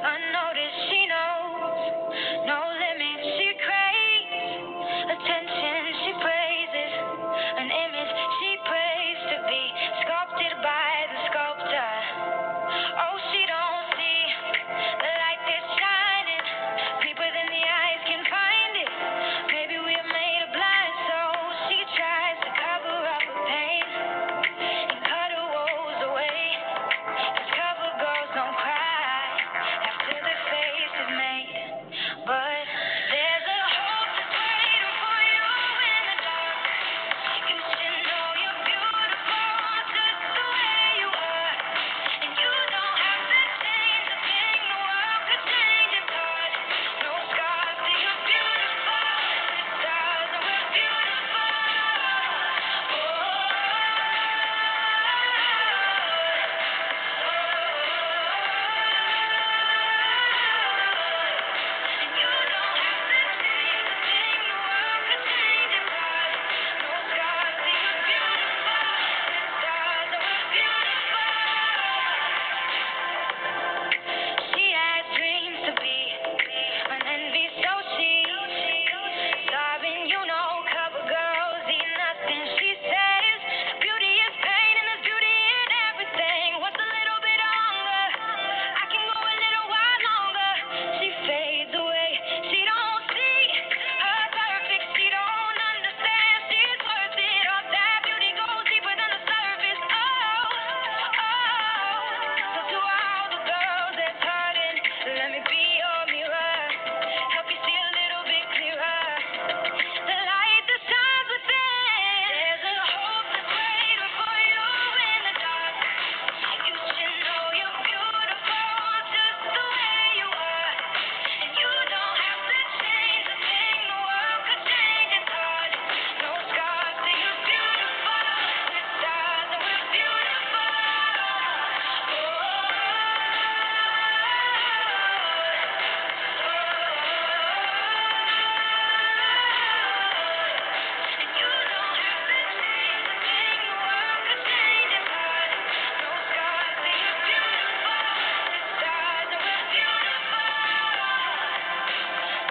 Unnoticed, she knows. No limit, she craves. Attention, she praises. An image she prays to be sculpted by the sculptor. Oh, she don't see the light that's shining deeper than the eyes can find it. Maybe we are made of blind souls. She tries to cover up her pain and cut her woes away. These cover girls don't cry after their face is made, but there's a hope that's waiting for you in the dark. You should know you're beautiful just the way you are, and you don't have to change a thing. The world could change its heart. No scars, so you're beautiful. The stars, and we're beautiful. And you don't have to change a thing. The world could change its heart. No scars, so you're beautiful. The stars, and we're beautiful. She has dreams to be an envy, so she sobbing, you know, cover girls eat nothing. She says beauty is pain and there's beauty in everything. What's a little bit longer? I can go a little while longer. She fades away. She don't see her perfect. She don't understand she's worth it. All that beauty goes deeper than the surface. So to all the girls that's hurting, let me be your mirror. Help you see a little bit clearer. The light that shines within. There's a hope that's waiting for you in the dark. You should know you're beautiful just the way you are, and you don't have to change a thing. The world could change its heart. No scars, so you're beautiful. The stars, and we're beautiful. And you don't have to change a thing. The world could change its heart. No scars, so you're beautiful. The stars, and we're beautiful.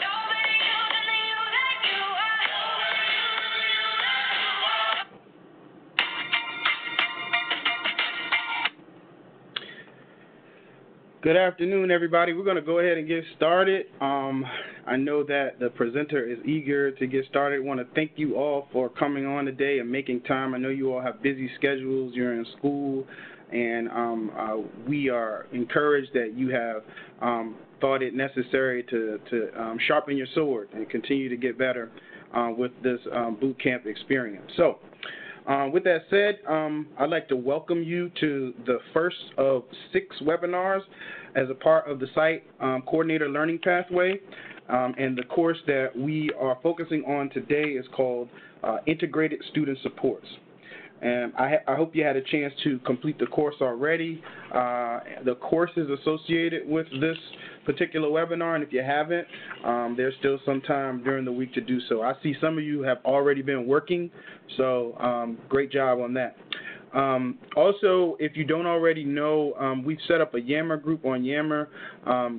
Nobody knew than you that you are. Good afternoon, everybody. We're going to go ahead and get started. I know that the presenter is eager to get started. I want to thank you all for coming on today and making time. I know you all have busy schedules. You're in school, and we are encouraged that you have thought it necessary to sharpen your sword and continue to get better with this boot camp experience. So, with that said, I'd like to welcome you to the first of 6 webinars as a part of the site Coordinator Learning Pathway. And the course that we are focusing on today is called Integrated Student Supports. And I hope you had a chance to complete the course already. The course is associated with this particular webinar, and if you haven't, there's still some time during the week to do so. I see some of you have already been working, so great job on that. Also, if you don't already know, we've set up a Yammer group on Yammer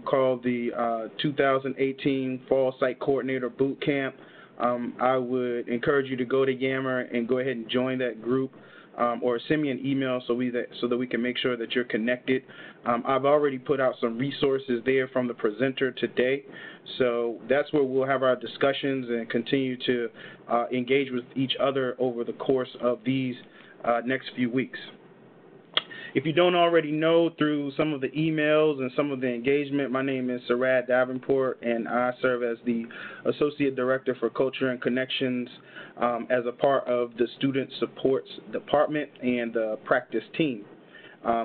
called the 2018 Fall Site Coordinator Boot Camp. I would encourage you to go to Yammer and go ahead and join that group, or send me an email so that we can make sure that you're connected. I've already put out some resources there from the presenter today, so that's where we'll have our discussions and continue to engage with each other over the course of these next few weeks. If you don't already know through some of the emails and some of the engagement, my name is Sarad Davenport, and I serve as the Associate Director for Culture and Connections as a part of the Student Supports Department and the practice team.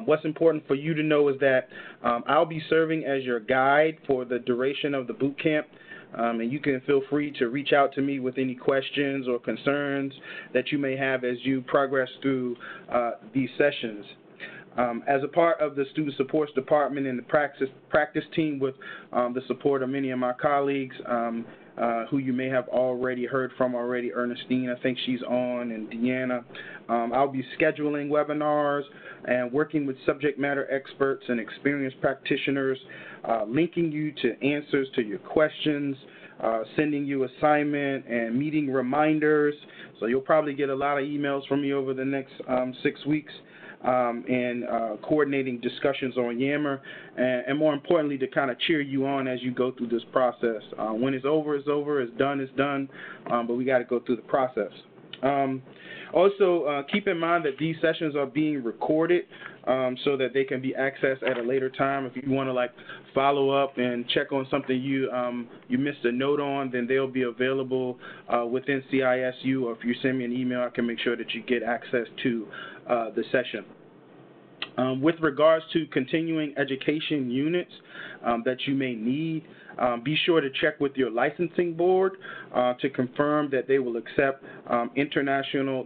What's important for you to know is that I'll be serving as your guide for the duration of the boot camp. And you can feel free to reach out to me with any questions or concerns that you may have as you progress through these sessions. As a part of the Student Supports Department and the practice team with the support of many of my colleagues, who you may have already heard from already, Ernestine, I think she's on, and Deanna. I'll be scheduling webinars and working with subject matter experts and experienced practitioners, linking you to answers to your questions, sending you assignment and meeting reminders. So you'll probably get a lot of emails from me over the next 6 weeks, and coordinating discussions on Yammer, and more importantly, to kind of cheer you on as you go through this process. When it's over, it's over. It's done, it's done. But we got to go through the process. Also, keep in mind that these sessions are being recorded so that they can be accessed at a later time. If you want to follow up and check on something you missed a note on, then they'll be available within CISU, or if you send me an email, I can make sure that you get access to the session. With regards to continuing education units that you may need, be sure to check with your licensing board to confirm that they will accept the International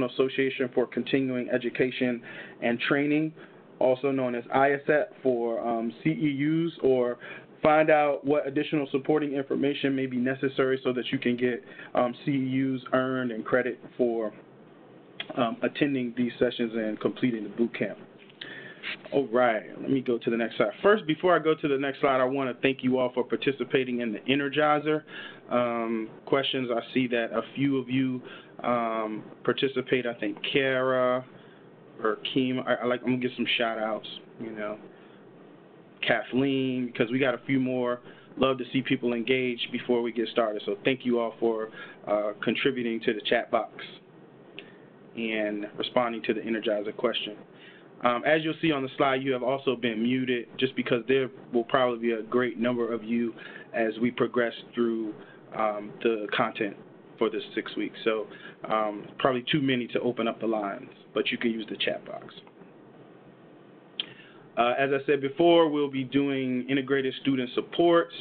Association for Continuing Education and Training, also known as IASET, for CEUs, or find out what additional supporting information may be necessary so that you can get CEUs earned and credit for attending these sessions and completing the boot camp. All right, let me go to the next slide. First, before I go to the next slide, I want to thank you all for participating in the Energizer questions. I see that a few of you participate. I think Kara or Keem. I'm going to get some shout-outs, Kathleen, because we got a few more. Love to see people engaged before we get started. So thank you all for contributing to the chat box and responding to the Energizer question. As you'll see on the slide, you have also been muted, just because there will probably be a great number of you as we progress through the content for this 6 weeks. So probably too many to open up the lines, but you can use the chat box. As I said before, we'll be doing integrated student supports,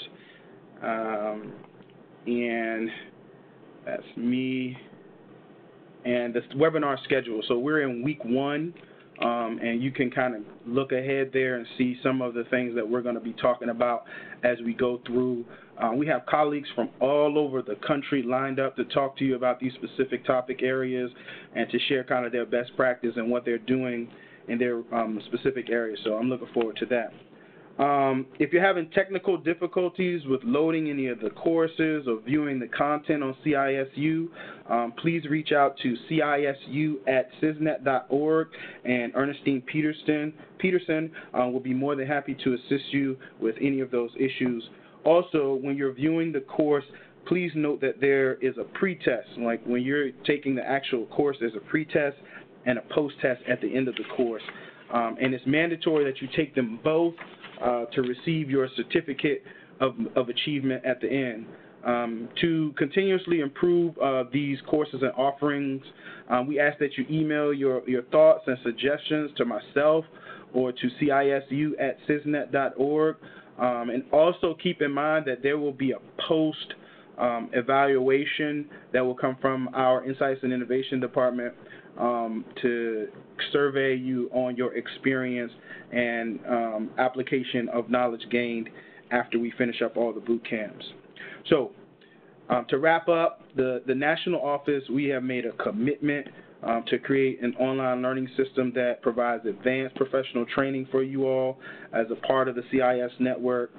and that's me. And the webinar schedule. So we're in week 1. And you can kind of look ahead there and see some of the things that we're going to be talking about as we go through. We have colleagues from all over the country lined up to talk to you about these specific topic areas and to share kind of their best practice and what they're doing in their specific areas. So I'm looking forward to that. If you're having technical difficulties with loading any of the courses or viewing the content on CISU, please reach out to cisu@cisnet.org, and Ernestine Peterson will be more than happy to assist you with any of those issues. Also, when you're viewing the course, please note that there is a pre-test. Like when you're taking the actual course, there's a pre-test and a post-test at the end of the course. And it's mandatory that you take them both to receive your certificate of achievement at the end. To continuously improve these courses and offerings, we ask that you email your thoughts and suggestions to myself or to cisu@cisnet.org. And also keep in mind that there will be a post evaluation that will come from our Insights and Innovation Department to survey you on your experience and application of knowledge gained after we finish up all the boot camps. So to wrap up, the national office, we have made a commitment to create an online learning system that provides advanced professional training for you all as a part of the CIS network.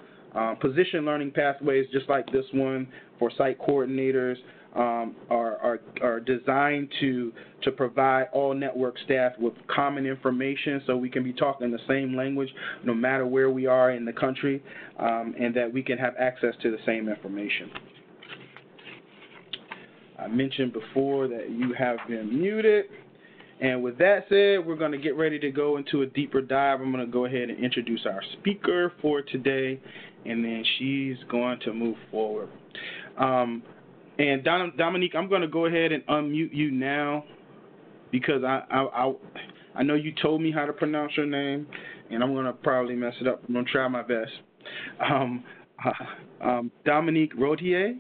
Position learning pathways just like this one for site coordinators are designed to provide all network staff with common information so we can be talking the same language no matter where we are in the country, and that we can have access to the same information. I mentioned before that you have been muted. And with that said, we're going to get ready to go into a deeper dive. I'm going to go ahead and introduce our speaker for today, and then she's going to move forward. And Dominique, I'm going to go ahead and unmute you now because I know you told me how to pronounce your name, and I'm going to probably mess it up. I'm going to try my best. Dominique Routier, is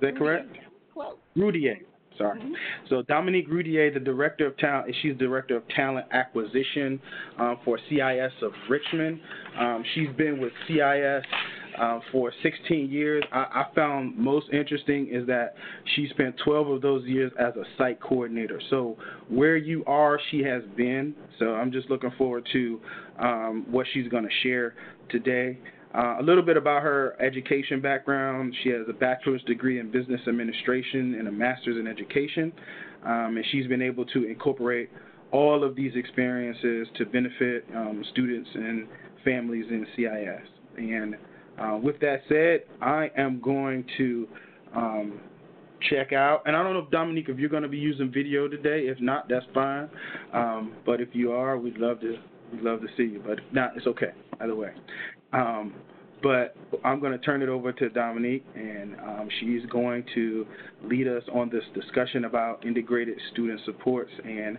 that correct? Routier. Sorry. Mm-hmm. So Dominique Routier, the Director of Talent, she's Director of Talent Acquisition for CIS of Richmond. She's been with CIS for 16 years. I found most interesting is that she spent 12 of those years as a site coordinator. So where you are, she has been. So I'm just looking forward to what she's going to share today. A little bit about her education background. She has a bachelor's degree in business administration and a master's in education. And she's been able to incorporate all of these experiences to benefit students and families in CIS. And with that said, I am going to check out. And I don't know if Dominique, if you're going to be using video today. If not, that's fine. But if you are, we'd love to see you. But if not, it's okay either way. But I'm going to turn it over to Dominique, and she's going to lead us on this discussion about integrated student supports and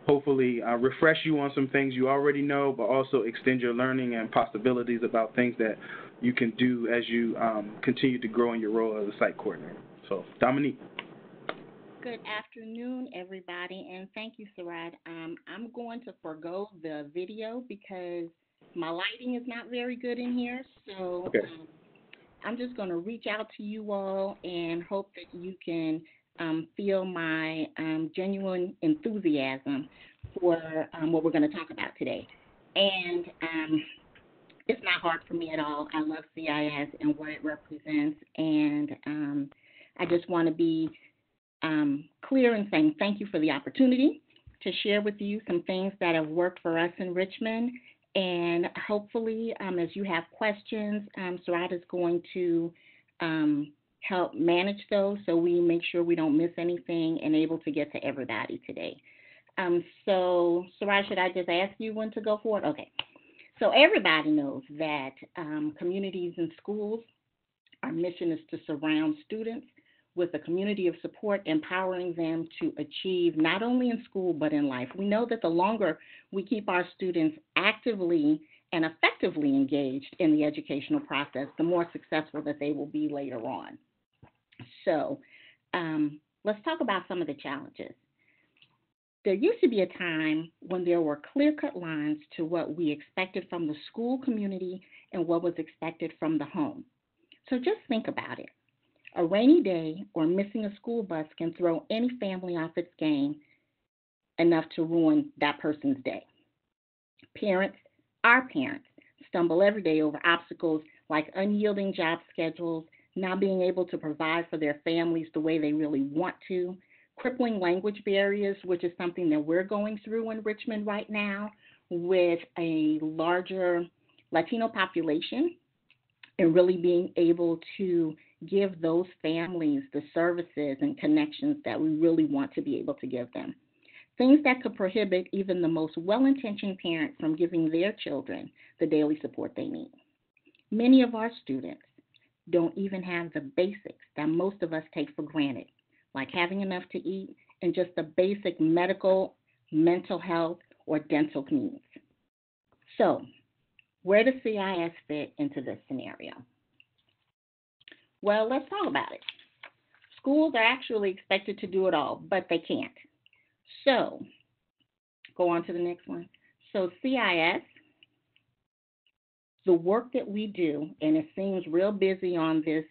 hopefully refresh you on some things you already know, but also extend your learning and possibilities about things that you can do as you continue to grow in your role as a site coordinator. So, Dominique. Good afternoon, everybody, and thank you, Sarad. I'm going to forego the video because my lighting is not very good in here, so Okay. I'm just going to reach out to you all and hope that you can feel my genuine enthusiasm for what we're going to talk about today. And it's not hard for me at all. I love CIS and what it represents, and I just want to be clear in saying thank you for the opportunity to share with you some things that have worked for us in Richmond. And hopefully, as you have questions, Sarad is going to help manage those so we make sure we don't miss anything and able to get to everybody today. So, Sarad, should I just ask you when to go forward? Okay. So everybody knows that communities and schools, our mission is to surround students with a community of support, empowering them to achieve not only in school but in life. We know that the longer we keep our students actively and effectively engaged in the educational process, the more successful that they will be later on. So let's talk about some of the challenges. There used to be a time when there were clear-cut lines to what we expected from the school community and what was expected from the home. So just think about it. A rainy day or missing a school bus can throw any family off its game enough to ruin that person's day. Parents, our parents, stumble every day over obstacles like unyielding job schedules, not being able to provide for their families the way they really want to, crippling language barriers, which is something that we're going through in Richmond right now with a larger Latino population, and really being able to give those families the services and connections that we really want to be able to give them. Things that could prohibit even the most well-intentioned parent from giving their children the daily support they need. Many of our students don't even have the basics that most of us take for granted, like having enough to eat and just the basic medical, mental health, or dental needs. So, where does CIS fit into this scenario? Well, let's talk about it. Schools are actually expected to do it all, but they can't. So, go on to the next one. So, CIS, the work that we do, and it seems real busy on this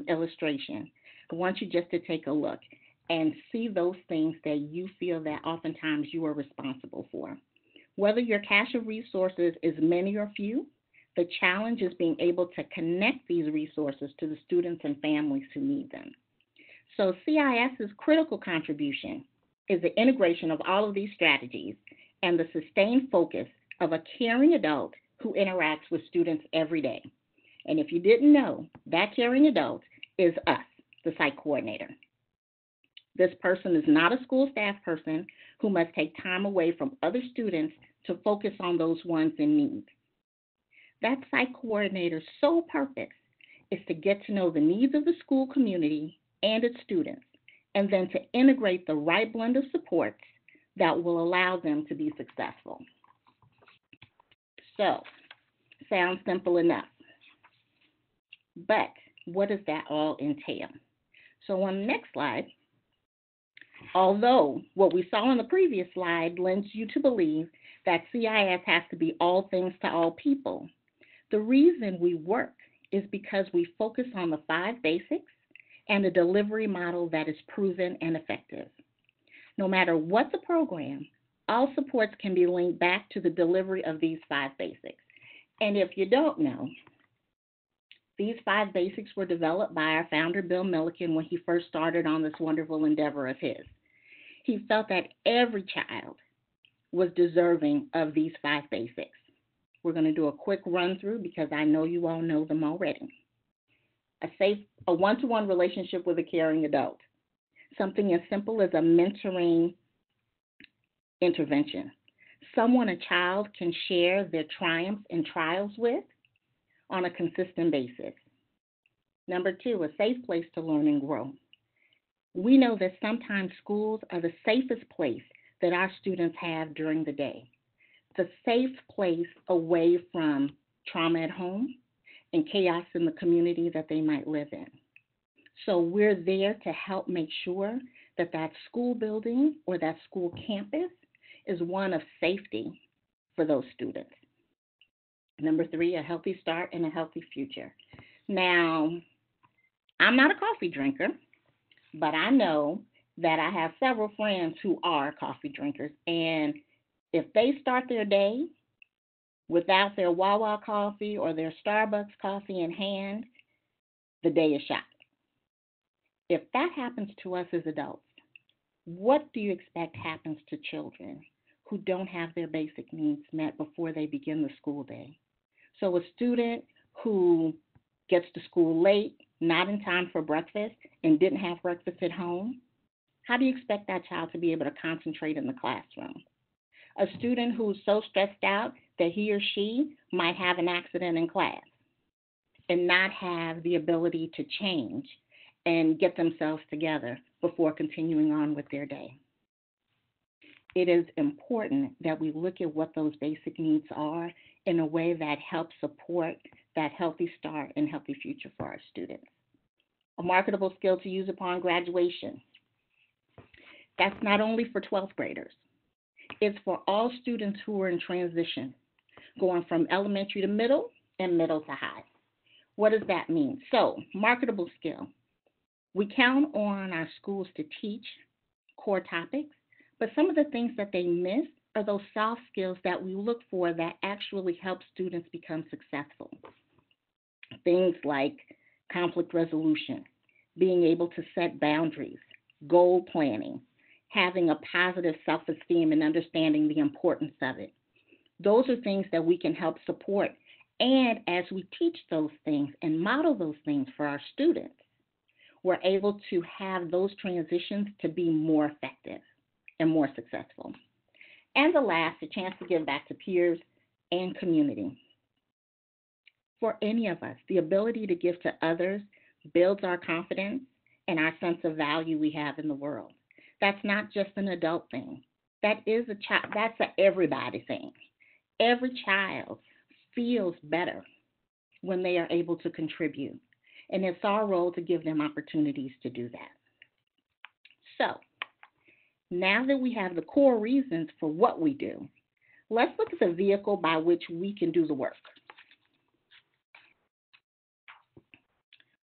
illustration, I want you just to take a look and see those things that you feel that oftentimes you are responsible for. Whether your cache of resources is many or few, the challenge is being able to connect these resources to the students and families who need them. So CIS's critical contribution is the integration of all of these strategies and the sustained focus of a caring adult who interacts with students every day. And if you didn't know, that caring adult is us, the site coordinator. This person is not a school staff person who must take time away from other students to focus on those ones in need. That site coordinator's sole purpose is to get to know the needs of the school community and its students, and then to integrate the right blend of supports that will allow them to be successful. So, sounds simple enough. But what does that all entail? So on the next slide, although what we saw in the previous slide lends you to believe that CIS has to be all things to all people, the reason we work is because we focus on the 5 basics and a delivery model that is proven and effective. No matter what the program, all supports can be linked back to the delivery of these 5 basics. And if you don't know, these 5 basics were developed by our founder, Bill Milliken, when he first started on this wonderful endeavor of his. He felt that every child was deserving of these 5 basics. We're going to do a quick run through because I know you all know them already. A one-to-one relationship with a caring adult. Something as simple as a mentoring intervention. Someone a child can share their triumphs and trials with on a consistent basis. Number 2, a safe place to learn and grow. We know that sometimes schools are the safest place that our students have during the day. The safe place away from trauma at home and chaos in the community that they might live in. So we're there to help make sure that that school building or that school campus is one of safety for those students. Number 3, a healthy start and a healthy future. Now, I'm not a coffee drinker, but I know that I have several friends who are coffee drinkers, and if they start their day without their Wawa coffee or their Starbucks coffee in hand, the day is shot. If that happens to us as adults, what do you expect happens to children who don't have their basic needs met before they begin the school day? So a student who gets to school late, not in time for breakfast, and didn't have breakfast at home, how do you expect that child to be able to concentrate in the classroom? A student who's so stressed out that he or she might have an accident in class and not have the ability to change and get themselves together before continuing on with their day. It is important that we look at what those basic needs are in a way that helps support that healthy start and healthy future for our students. A marketable skill to use upon graduation. That's not only for 12th graders. It's for all students who are in transition, going from elementary to middle and middle to high. What does that mean? So, marketable skill. We count on our schools to teach core topics, but some of the things that they miss are those soft skills that we look for that actually help students become successful. Things like conflict resolution, being able to set boundaries, goal planning, having a positive self-esteem and understanding the importance of it. Those are things that we can help support. And as we teach those things and model those things for our students, we're able to have those transitions to be more effective and more successful. And the last, a chance to give back to peers and community. For any of us, the ability to give to others builds our confidence and our sense of value we have in the world. That's not just an adult thing. That's an everybody thing. Every child feels better when they are able to contribute. And it's our role to give them opportunities to do that. So, now that we have the core reasons for what we do, let's look at the vehicle by which we can do the work.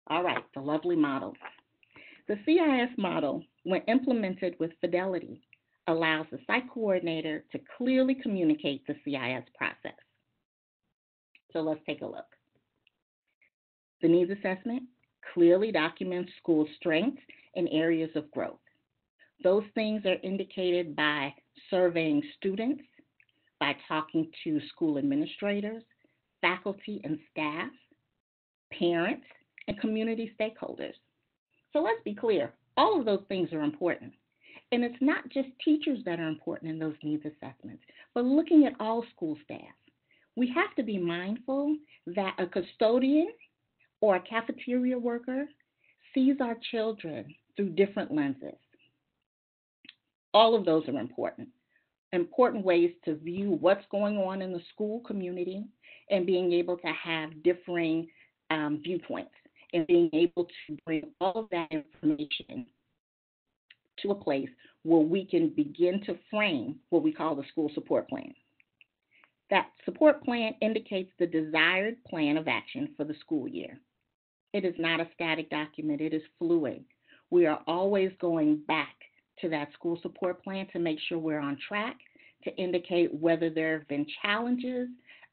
All right, the lovely model. The CIS model, when implemented with fidelity, allows the site coordinator to clearly communicate the CIS process. So let's take a look. The needs assessment clearly documents school strengths and areas of growth. Those things are indicated by surveying students, by talking to school administrators, faculty and staff, parents, and community stakeholders. So let's be clear, all of those things are important. And it's not just teachers that are important in those needs assessments, but looking at all school staff. We have to be mindful that a custodian or a cafeteria worker sees our children through different lenses. All of those are important ways to view what's going on in the school community and being able to have differing viewpoints and being able to bring all of that information to a place where we can begin to frame what we call the school support plan. That support plan indicates the desired plan of action for the school year. It is not a static document, it is fluid. We are always going back to that school support plan to make sure we're on track, to indicate whether there have been challenges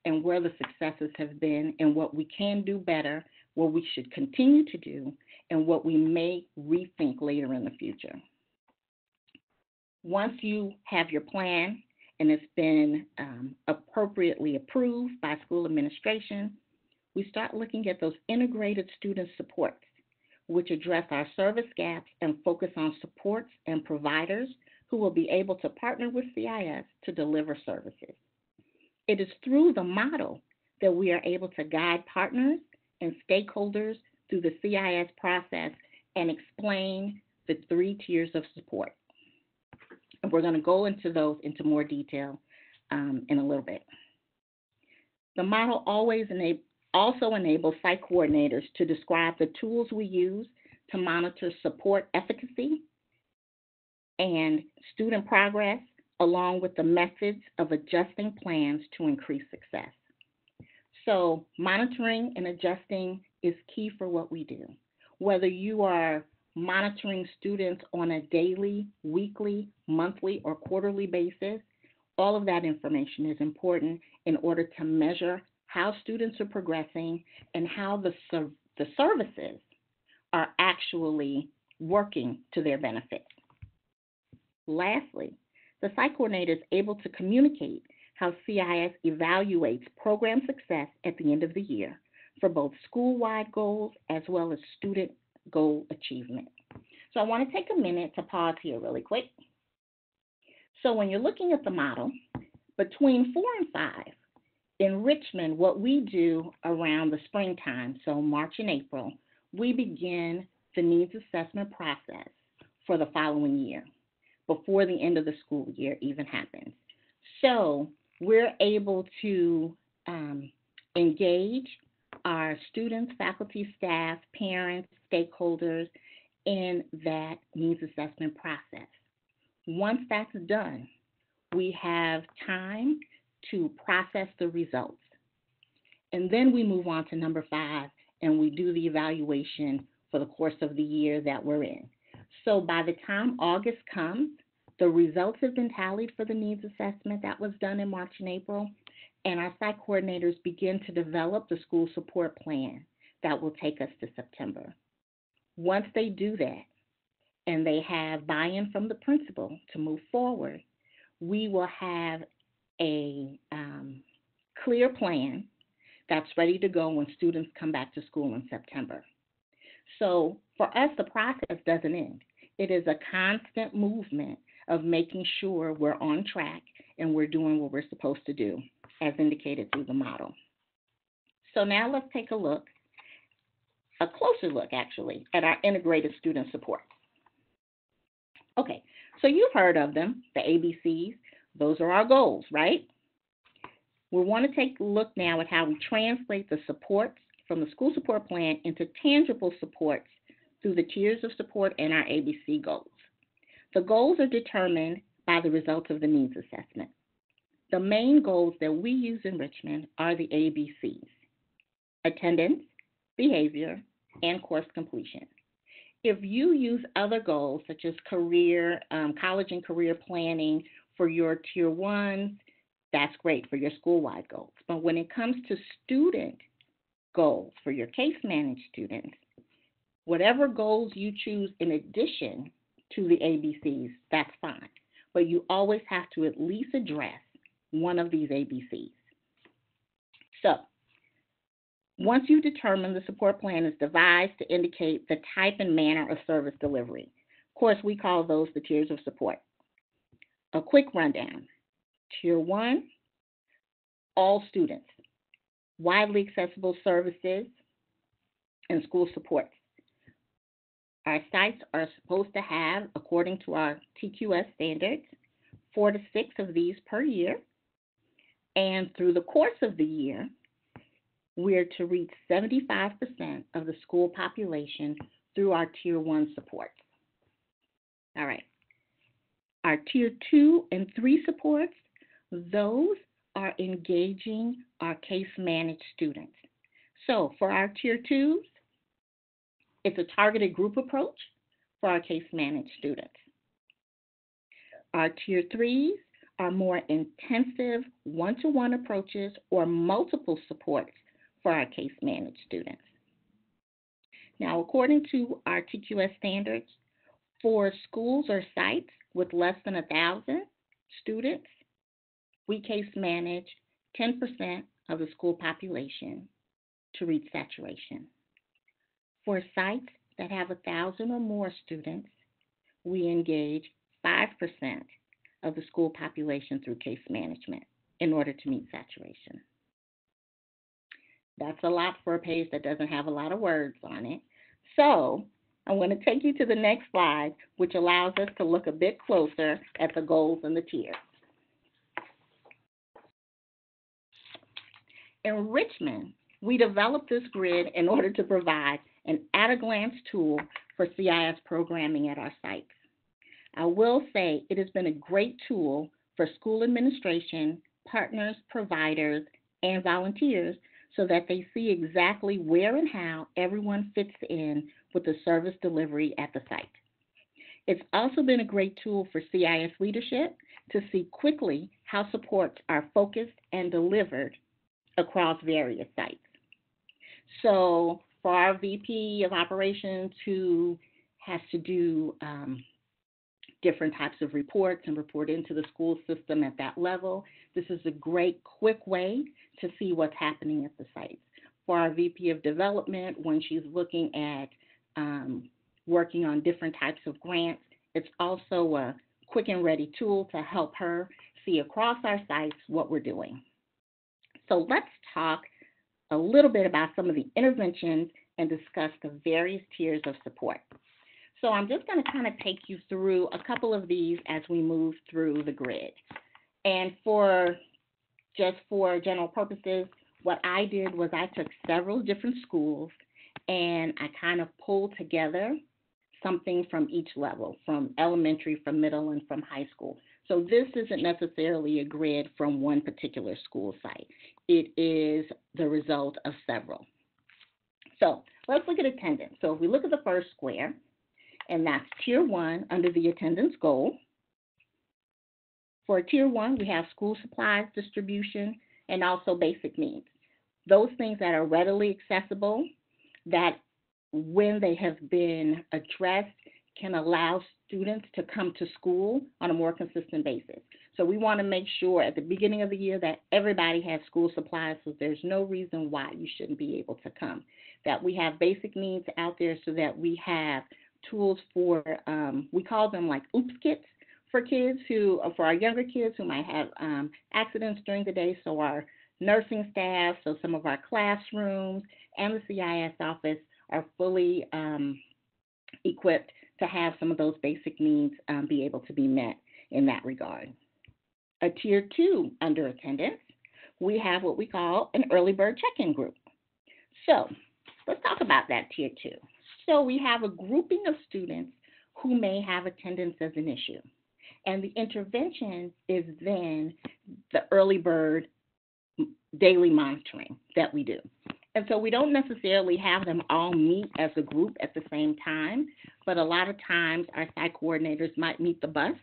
and where the successes have been and what we can do better, what we should continue to do, and what we may rethink later in the future. Once you have your plan and it's been appropriately approved by school administration, we start looking at those integrated student supports, which address our service gaps and focus on supports and providers who will be able to partner with CIS to deliver services. It is through the model that we are able to guide partners and stakeholders through the CIS process and explain the 3 tiers of support. And we're going to go into those into more detail in a little bit. The model also enables site coordinators to describe the tools we use to monitor support efficacy and student progress, along with the methods of adjusting plans to increase success. So monitoring and adjusting is key for what we do. Whether you are monitoring students on a daily, weekly, monthly, or quarterly basis, all of that information is important in order to measure how students are progressing and how the services are actually working to their benefit. Lastly, the site coordinator is able to communicate how CIS evaluates program success at the end of the year for both school-wide goals as well as student goal achievement. So I want to take a minute to pause here really quick. So when you're looking at the model, between 4 and 5, in Richmond, what we do around the springtime, so March and April, we begin the needs assessment process for the following year, before the end of the school year even happens. So we're able to engage our students, faculty, staff, parents, stakeholders in that needs assessment process. Once that's done, we have time to process the results. And then we move on to number 5, and we do the evaluation for the course of the year that we're in. So by the time August comes, the results have been tallied for the needs assessment that was done in March and April, and our site coordinators begin to develop the school support plan that will take us to September. Once they do that, and they have buy-in from the principal to move forward, we will have a clear plan that's ready to go when students come back to school in September. So for us, the process doesn't end. It is a constant movement of making sure we're on track and we're doing what we're supposed to do, as indicated through the model. So now let's take a closer look actually, at our integrated student support. Okay, so you've heard of them, the ABCs. Those are our goals, right? We want to take a look now at how we translate the supports from the school support plan into tangible supports through the tiers of support and our ABC goals. The goals are determined by the results of the needs assessment. The main goals that we use in Richmond are the ABCs: attendance, behavior, and course completion. If you use other goals such as career, college and career planning for your tier 1s, that's great for your school-wide goals. But when it comes to student goals for your case managed students, whatever goals you choose in addition to the ABCs, that's fine. But you always have to at least address one of these ABCs. So once you determine the support plan is devised to indicate the type and manner of service delivery. Of course, we call those the tiers of support. A quick rundown. Tier 1, all students, widely accessible services, and school supports. Our sites are supposed to have, according to our TQS standards, 4 to 6 of these per year. And through the course of the year, we're to reach 75% of the school population through our Tier 1 supports. All right. Our Tier 2 and 3 supports, those are engaging our case managed students. So for our tier twos, it's a targeted group approach for our case managed students. Our tier threes are more intensive one-to-one approaches or multiple supports for our case managed students. Now, according to our TQS standards, for schools or sites with less than 1,000 students, we case manage 10% of the school population to reach saturation. For sites that have 1,000 or more students, we engage 5% of the school population through case management in order to meet saturation. That's a lot for a page that doesn't have a lot of words on it. So I'm going to take you to the next slide, which allows us to look a bit closer at the goals and the tiers. In Richmond, we developed this grid in order to provide an at-a-glance tool for CIS programming at our sites. I will say it has been a great tool for school administration, partners, providers, and volunteers so that they see exactly where and how everyone fits in with the service delivery at the site. It's also been a great tool for CIS leadership to see quickly how supports are focused and delivered across various sites. So for our VP of operations who has to do different types of reports and report into the school system at that level, this is a great quick way to see what's happening at the sites. For our VP of development, when she's looking at working on different types of grants, it's also a quick and ready tool to help her see across our sites what we're doing. So let's talk a little bit about some of the interventions and discuss the various tiers of support. So I'm just going to kind of take you through a couple of these as we move through the grid. And for general purposes, what I did was I took several different schools and I kind of pulled together something from each level, from elementary, from middle, and from high school. So this isn't necessarily a grid from one particular school site. It is the result of several. So let's look at attendance. So if we look at the first square, and that's tier one under the attendance goal. For tier one, we have school supplies distribution and also basic needs. Those things that are readily accessible, that when they have been addressed, can allow students to come to school on a more consistent basis. So we want to make sure at the beginning of the year that everybody has school supplies, so there's no reason why you shouldn't be able to come. That we have basic needs out there so that we have tools for, we call them like OOPS kits for kids who, for our younger kids who might have accidents during the day. So our nursing staff, so some of our classrooms and the CIS office are fully equipped to have some of those basic needs be able to be met in that regard. A tier two under attendance, we have what we call an early bird check-in group. So let's talk about that tier two. So we have a grouping of students who may have attendance as an issue. And the intervention is then the early bird daily monitoring that we do. And so we don't necessarily have them all meet as a group at the same time, but a lot of times our site coordinators might meet the bus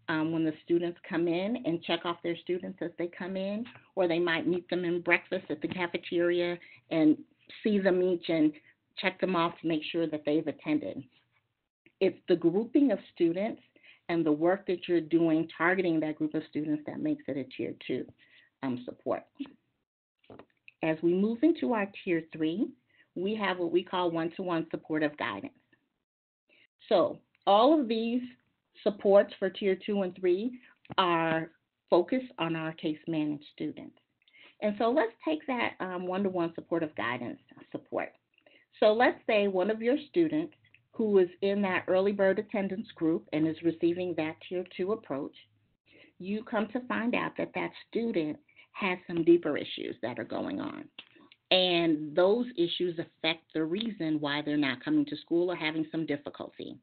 when the students come in and check off their students as they come in, or they might meet them in breakfast at the cafeteria and see them each and check them off to make sure that they've attended. It's the grouping of students and the work that you're doing targeting that group of students that makes it a tier two support. As we move into our tier three, we have what we call one-to-one supportive guidance. So all of these supports for tier two and three are focused on our case managed students. And so let's take that one-to-one supportive guidance support. So let's say one of your students who is in that early bird attendance group and is receiving that tier two approach, you come to find out that that student has some deeper issues that are going on. And those issues affect the reason why they're not coming to school or having some difficulty.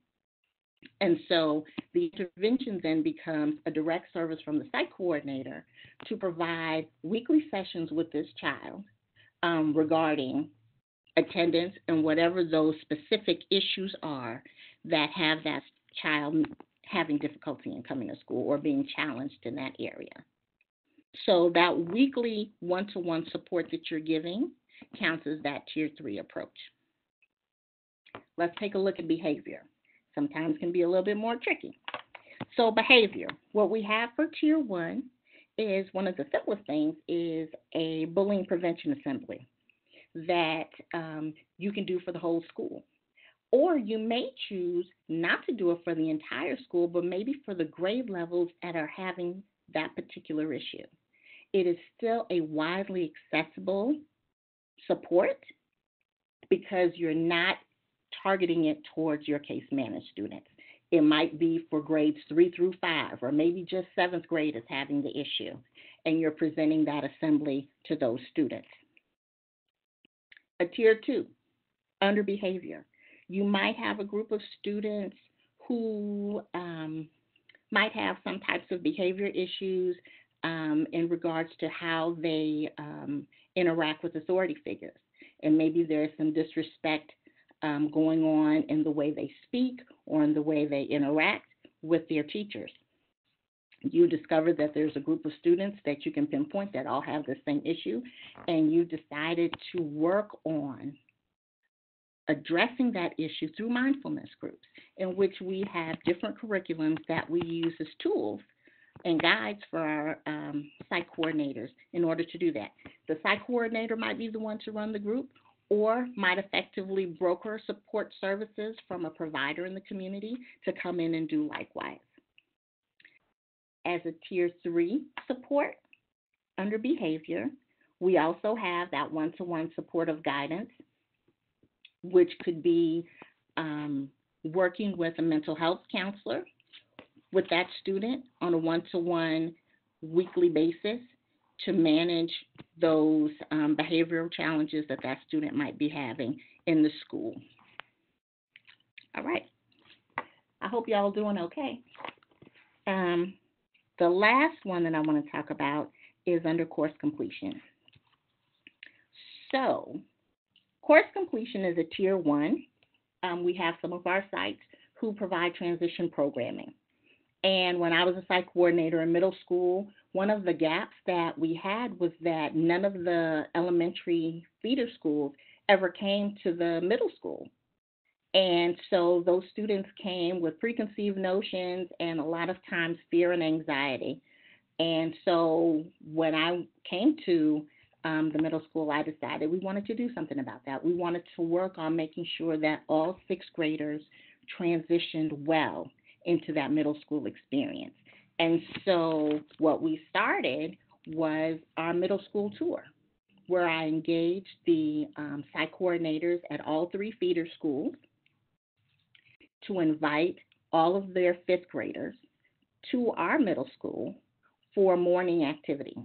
And so the intervention then becomes a direct service from the site coordinator to provide weekly sessions with this child regarding attendance and whatever those specific issues are that have that child having difficulty in coming to school or being challenged in that area. So that weekly one-to-one support that you're giving counts as that tier 3 approach. Let's take a look at behavior. Sometimes can be a little bit more tricky. So behavior, what we have for tier 1 is one of the simplest things is a bullying prevention assembly that you can do for the whole school. Or you may choose not to do it for the entire school, but maybe for the grade levels that are having that particular issue. It is still a widely accessible support because you're not targeting it towards your case managed students. It might be for grades 3 through 5, or maybe just 7th grade is having the issue, and you're presenting that assembly to those students. A tier 2, under behavior. You might have a group of students who might have some types of behavior issues in regards to how they interact with authority figures. And maybe there's some disrespect going on in the way they speak or in the way they interact with their teachers. You discover that there's a group of students that you can pinpoint that all have the same issue, and you decided to work on addressing that issue through mindfulness groups, in which we have different curriculums that we use as tools and guides for our site coordinators in order to do that. The site coordinator might be the one to run the group, or might effectively broker support services from a provider in the community to come in and do likewise. As a tier 3 support under behavior, we also have that one-to-one supportive guidance, which could be working with a mental health counselor with that student on a one-to-one weekly basis to manage those behavioral challenges that that student might be having in the school. All right. I hope y'all doing okay. The last one that I want to talk about is under course completion. So, course completion is a tier 1. We have some of our sites who provide transition programming. And when I was a site coordinator in middle school, one of the gaps that we had was that none of the elementary feeder schools ever came to the middle school. And so those students came with preconceived notions and a lot of times fear and anxiety. And so when I came to the middle school, I decided we wanted to do something about that. We wanted to work on making sure that all 6th graders transitioned well into that middle school experience. And so what we started was our middle school tour, where I engaged the site coordinators at all 3 feeder schools to invite all of their 5th graders to our middle school for morning activity.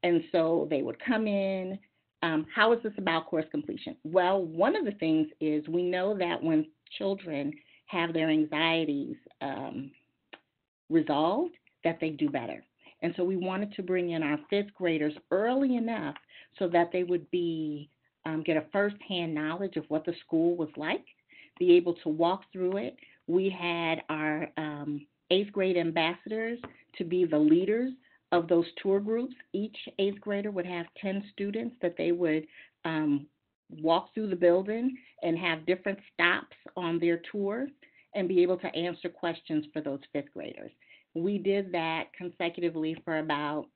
And so they would come in. How is this about course completion? Well, one of the things is we know that when children have their anxieties resolved, that they do better. And so we wanted to bring in our 5th graders early enough so that they would be get a first-hand knowledge of what the school was like, be able to walk through it. We had our 8th grade ambassadors to be the leaders of those tour groups. Each 8th grader would have 10 students that they would walk through the building and have different stops on their tours and be able to answer questions for those 5th graders. We did that consecutively for about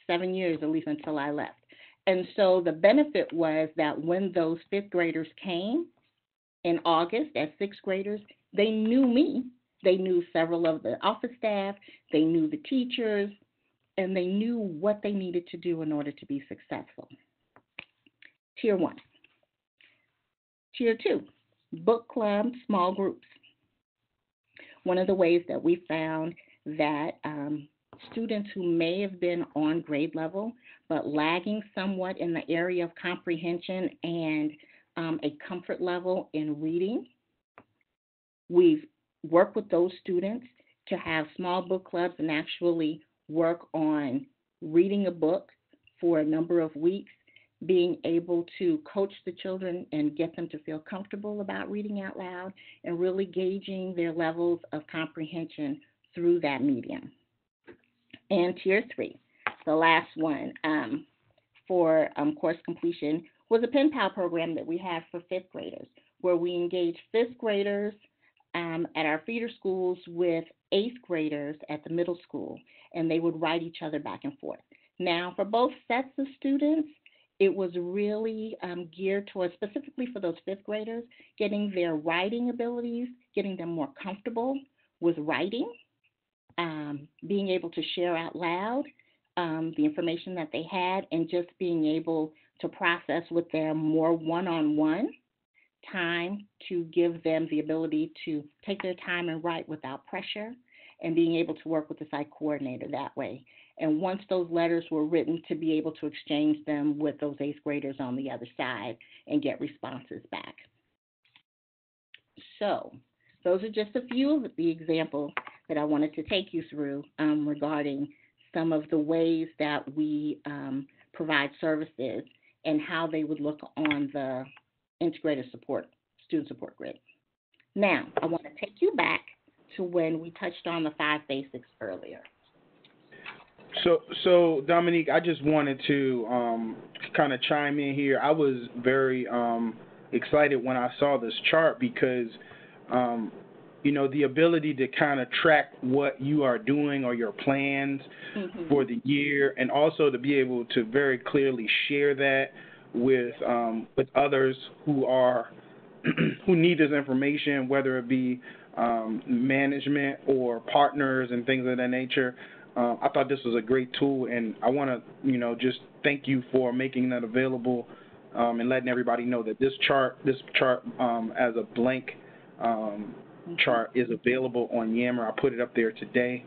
7 years, at least until I left. And so the benefit was that when those 5th graders came in August as 6th graders, they knew me. They knew several of the office staff. They knew the teachers, and they knew what they needed to do in order to be successful. Tier 1. Tier 2, book club, small groups. One of the ways that we found that students who may have been on grade level but lagging somewhat in the area of comprehension and a comfort level in reading, we've work with those students to have small book clubs and actually work on reading a book for a number of weeks, being able to coach the children and get them to feel comfortable about reading out loud, and really gauging their levels of comprehension through that medium. And tier 3, the last one for course completion, was a pen pal program that we had for 5th graders, where we engaged 5th graders at our feeder schools with 8th graders at the middle school, and they would write each other back and forth. Now, for both sets of students, it was really geared towards, specifically for those 5th graders, getting their writing abilities, getting them more comfortable with writing, being able to share out loud the information that they had, and just being able to process with them more one-on-one time to give them the ability to take their time and write without pressure, and being able to work with the site coordinator that way. And once those letters were written, to be able to exchange them with those 8th graders on the other side and get responses back. So those are just a few of the examples that I wanted to take you through regarding some of the ways that we provide services and how they would look on the integrated student support grid. Now, I want to take you back to when we touched on the 5 basics earlier. So Dominique, I just wanted to kind of chime in here. I was very excited when I saw this chart because, the ability to kind of track what you are doing or your plans for the year, and also to be able to very clearly share that with others who are who need this information, whether it be management or partners and things of that nature. I thought this was a great tool, and I want to, just thank you for making that available and letting everybody know that this chart as a blank chart is available on Yammer. I put it up there today,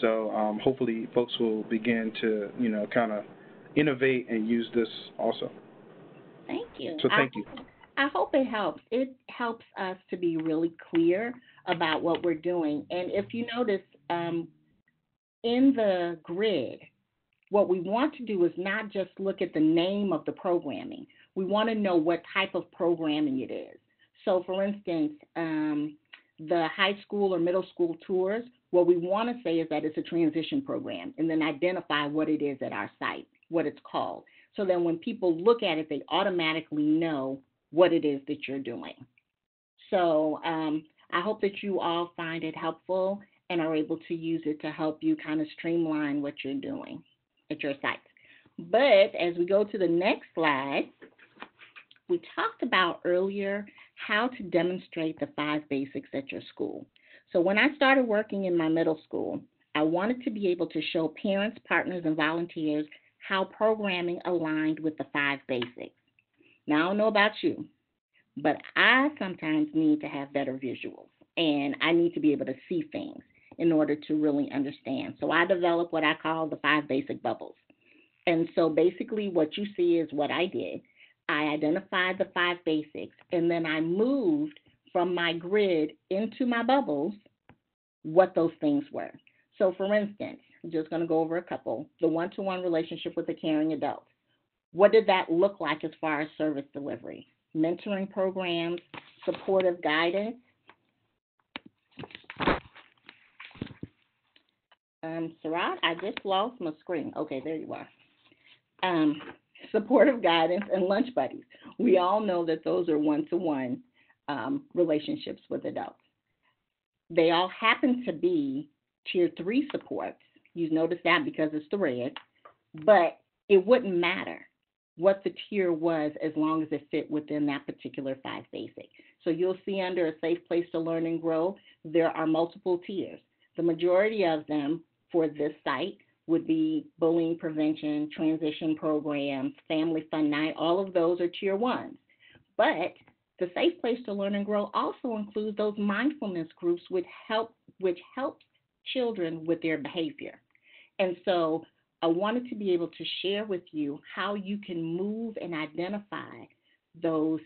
so hopefully folks will begin to, kind of innovate and use this also. Thank you. So thank you. I hope it helps. It helps us to be really clear about what we're doing. And if you notice, in the grid, what we want to do is not just look at the name of the programming. We want to know what type of programming it is. So, for instance, the high school or middle school tours, what we want to say is that it's a transition program, and then identify what it is at our site, what it's called. So then when people look at it, they automatically know what it is that you're doing. So I hope that you all find it helpful and are able to use it to help you kind of streamline what you're doing at your sites. But as we go to the next slide, we talked about earlier how to demonstrate the 5 basics at your school. So when I started working in my middle school, I wanted to be able to show parents, partners, and volunteers how programming aligned with the 5 basics. Now, I don't know about you, but I sometimes need to have better visuals, and I need to be able to see things in order to really understand. So I developed what I call the 5 basic bubbles. And so basically what you see is what I did. I identified the 5 basics, and then I moved from my grid into my bubbles what those things were. So for instance, I'm just going to go over a couple. The one-to-one relationship with a caring adult. What did that look like as far as service delivery? Mentoring programs, supportive guidance. Sarat, I just lost my screen. Okay, there you are. Supportive guidance and lunch buddies. We all know that those are one-to-one relationships with adults. They all happen to be tier 3 supports. You notice that because it's the red, but it wouldn't matter what the tier was as long as it fit within that particular 5 basic. So you'll see under a safe place to learn and grow, there are multiple tiers. The majority of them for this site would be bullying prevention, transition programs, family fun night. All of those are tier 1s. But the safe place to learn and grow also includes those mindfulness groups which help children with their behavior. And so I wanted to be able to share with you how you can move and identify those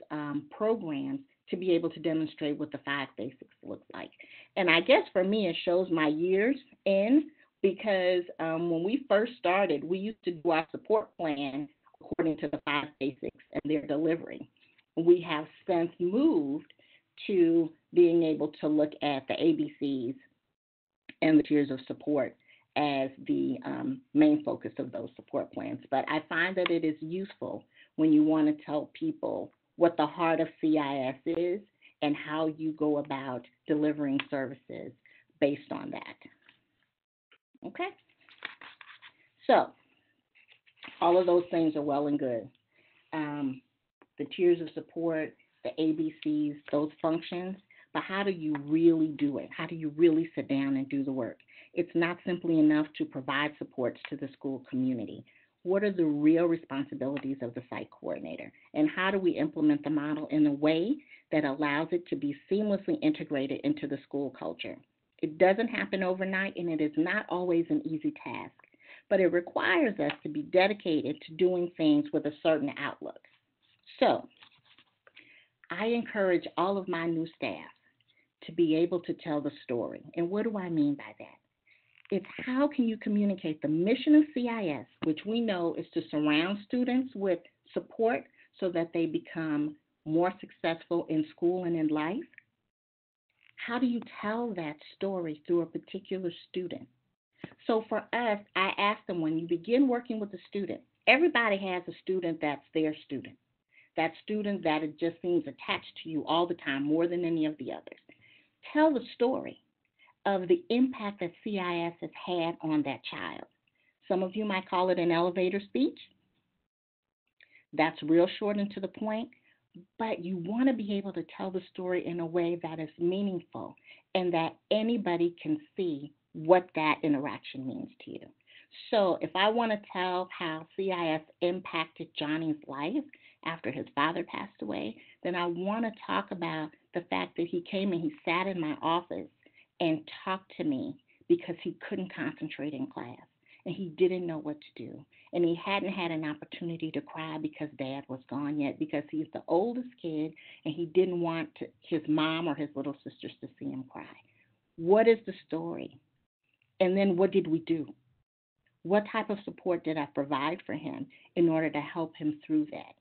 programs to be able to demonstrate what the five basics looks like. And I guess for me, it shows my years in because when we first started, we used to do our support plan according to the five basics and their delivery. We have since moved to being able to look at the ABCs and the tiers of support as the main focus of those support plans. But I find that it is useful when you want to tell people what the heart of CIS is and how you go about delivering services based on that. Okay? So, all of those things are well and good. The tiers of support, the ABCs, those functions, but how do you really do it? How do you really sit down and do the work? It's not simply enough to provide supports to the school community. What are the real responsibilities of the site coordinator? And how do we implement the model in a way that allows it to be seamlessly integrated into the school culture? It doesn't happen overnight, and it is not always an easy task, but it requires us to be dedicated to doing things with a certain outlook. So, I encourage all of my new staff to be able to tell the story. And what do I mean by that? It's how can you communicate the mission of CIS, which we know is to surround students with support so that they become more successful in school and in life. How do you tell that story through a particular student? So for us, I ask them when you begin working with a student, everybody has a student that's their student. That student that it just seems attached to you all the time, more than any of the others. Tell the story of the impact that CIS has had on that child. Some of you might call it an elevator speech. That's real short and to the point, but you want to be able to tell the story in a way that is meaningful and that anybody can see what that interaction means to you. So if I want to tell how CIS impacted Johnny's life after his father passed away, then I want to talk about the fact that he came and he sat in my office and talked to me because he couldn't concentrate in class and he didn't know what to do. And he hadn't had an opportunity to cry because Dad was gone yet because he's the oldest kid and he didn't want his mom or his little sisters to see him cry. What is the story? And then what did we do? What type of support did I provide for him in order to help him through that?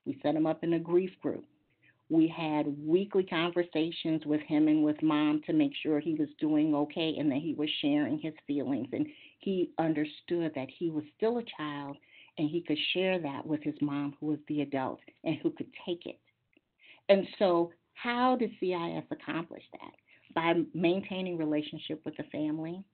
We set him up in a grief group. We had weekly conversations with him and with Mom to make sure he was doing okay and that he was sharing his feelings. And he understood that he was still a child and he could share that with his mom, who was the adult, and who could take it. And so how did CIS accomplish that? By maintaining relationship with the family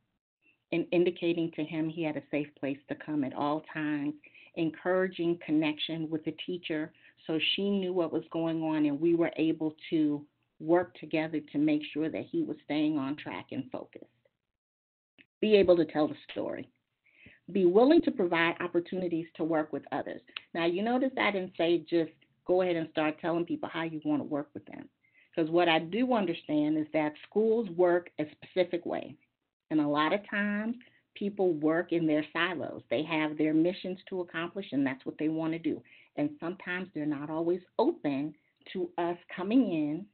and indicating to him he had a safe place to come at all times, encouraging connection with the teacher so she knew what was going on and we were able to work together to make sure that he was staying on track and focused. Be able to tell the story. Be willing to provide opportunities to work with others. Now, you notice I didn't say just go ahead and start telling people how you want to work with them. Because what I do understand is that schools work a specific way. And a lot of times, people work in their silos. They have their missions to accomplish, and that's what they want to do. And sometimes they're not always open to us coming in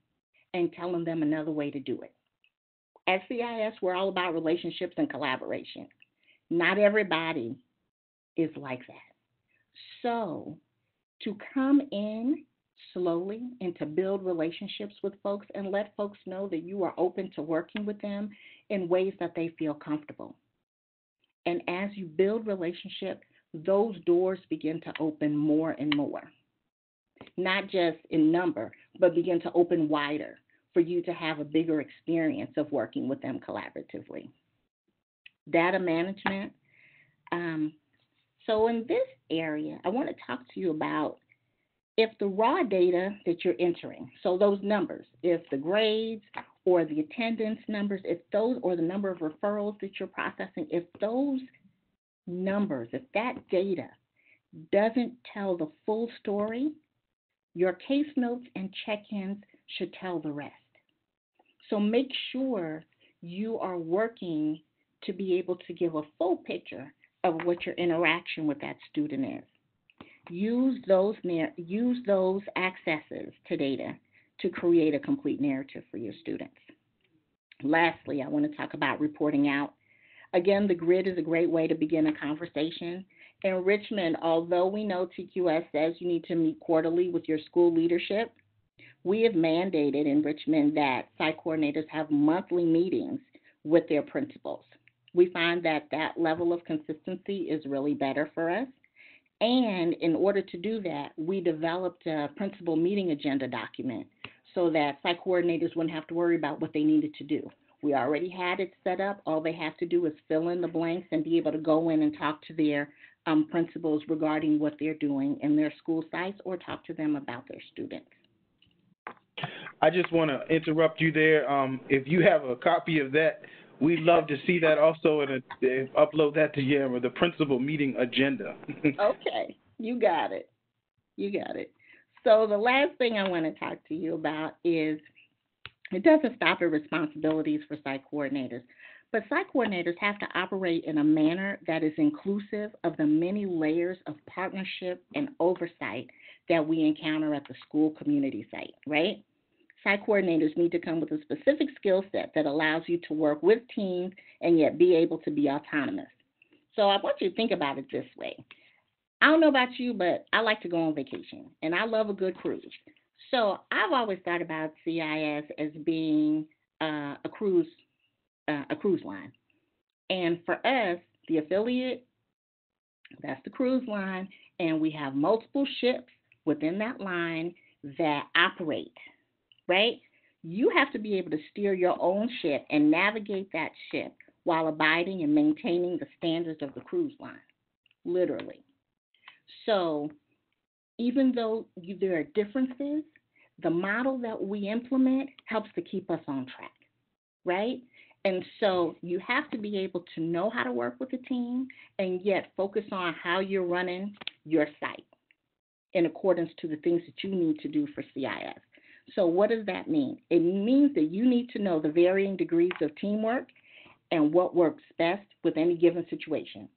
and telling them another way to do it. At CIS, we're all about relationships and collaboration. Not everybody is like that. So to come in slowly and to build relationships with folks and let folks know that you are open to working with them in ways that they feel comfortable. And as you build relationship, those doors begin to open more and more, not just in number, but begin to open wider for you to have a bigger experience of working with them collaboratively. Data management. So in this area, I want to talk to you about if the raw data that you're entering, so those numbers, if the grades or the attendance numbers, if those, or the number of referrals that you're processing, if those numbers, if that data doesn't tell the full story, your case notes and check-ins should tell the rest. So make sure you are working to be able to give a full picture of what your interaction with that student is. Use those accesses to data to create a complete narrative for your students. Lastly, I want to talk about reporting out. Again, the grid is a great way to begin a conversation. In Richmond, although we know TQS says you need to meet quarterly with your school leadership, we have mandated in Richmond that site coordinators have monthly meetings with their principals. We find that that level of consistency is really better for us. And in order to do that, we developed a principal meeting agenda document so that site coordinators wouldn't have to worry about what they needed to do. We already had it set up. All they have to do is fill in the blanks and be able to go in and talk to their principals regarding what they're doing in their school sites or talk to them about their students. I just want to interrupt you there. If you have a copy of that, we'd love to see that also and upload that to the principal meeting agenda. Okay, you got it. So the last thing I want to talk to you about is it doesn't stop at responsibilities for site coordinators, but site coordinators have to operate in a manner that is inclusive of the many layers of partnership and oversight that we encounter at the school community site, right? Site coordinators need to come with a specific skill set that allows you to work with teams and yet be able to be autonomous. So I want you to think about it this way. I don't know about you, but I like to go on vacation, and I love a good cruise. So I've always thought about CIS as being a cruise line. And for us, the affiliate, that's the cruise line, and we have multiple ships within that line that operate, right? You have to be able to steer your own ship and navigate that ship while abiding and maintaining the standards of the cruise line, literally. So even though there are differences, the model that we implement helps to keep us on track, right? And so you have to be able to know how to work with a team and yet focus on how you're running your site in accordance to the things that you need to do for CIS. So what does that mean? It means that you need to know the varying degrees of teamwork and what works best with any given situation.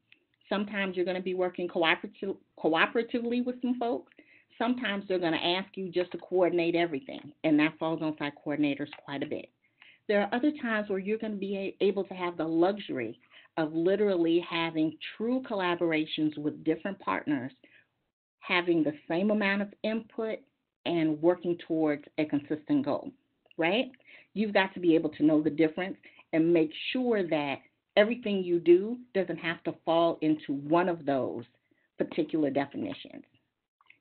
Sometimes you're going to be working cooperatively with some folks. Sometimes they're going to ask you just to coordinate everything, and that falls on site coordinators quite a bit. There are other times where you're going to be able to have the luxury of literally having true collaborations with different partners, having the same amount of input and working towards a consistent goal, right? You've got to be able to know the difference and make sure that everything you do doesn't have to fall into one of those particular definitions.